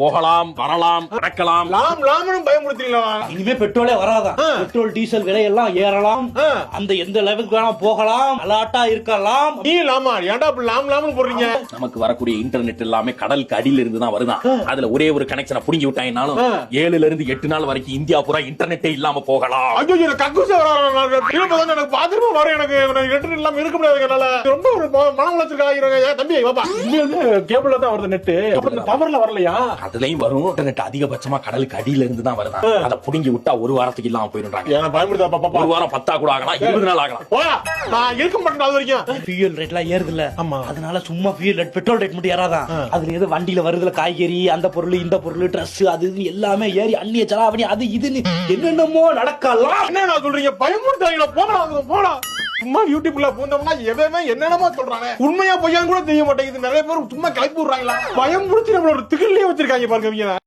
போகலாம், வரலாம், நடக்கலாம். பயமுறுத்தீங்களா? இனிமே பெட்ரோலே வராதான். பெட்ரோல் டீசல் விலை எல்லாம் ஏறலாம். அந்த எந்த லெவலுக்கு வேணா போகலாம், அலாட்டா இருக்கலாம். நீ லாமா ஏன்டா அப்படி லாம்னு போடுறீங்க? நமக்கு வரக்கூடிய இன்டர்நெட் எல்லாமே கடலுக்கு அடியில இருந்து தான் வருதான். அதுல ஒரே ஒரு கனெக்ஷனை புடுங்கி விட்டாங்கனாலும் 7 இருந்து 8 நாள் வரைக்கும் இந்தியா பூரா இன்டர்நெட்டே இல்லாம போகலாம். ஐயோ கக்கூச எனக்கு பாத்ரூம் வர எனக்கு நெட் இல்லாம இருக்க முடியாது. என்னால ரொம்ப ஒரு மனம் உளைச்சிருக்காங்க. தம்பி பாப்பா கேபிள்ல தான் வருது நெட். அப்ப பவர்ல வரலையா? அதுலயும் வரும். இன்டர்நெட் அதிகபட்சமா கடலுக்கு அடியில இருந்து தான் வருதான். அதை புடுங்கி விட்டா ஒரு வாரத்துக்கு இல்லாம போயிடுறாங்க. ஏன்னா பயமுறுத்தா பாப்பா. ஒரு வாரம் 10 கூட ஆகலாம், 20 நாள் ஆகலாம். நான் இருக்க மாட்டேன் அது வரைக்கும். ஃபியூல் ரேட்லாம் ஏறுது இல்ல? ஆமா. அதனால சும்மா ஃபியூல் ரேட் பெட்ரோல் ரேட் மட்டும் ஏறாதான். அதுல ஏதோ வண்டியில வருதுல காய்கறி, அந்த பொருள் இந்த பொருள், ட்ரெஸ், அது இது எல்லாமே ஏறி அந்நிய செலாவணி அது இதுன்னு என்னென்னமோ நடக்கலாம். என்ன சொல்றீங்க? பயமுறுத்தாங்களா? போடா சும்மா யூடியூப்ல பூந்தோம்னா எவமே என்னென்னமா சொல்றாங்க. உண்மையா பொய்யான்னு கூட தெரிய மாட்டேங்குது. நிறைய பேர் சும்மா கிளப்பி விடுறாங்களா? பயம் முடிச்சு நம்மள ஒரு திகிலே வச்சிருக்காங்க பாருங்க.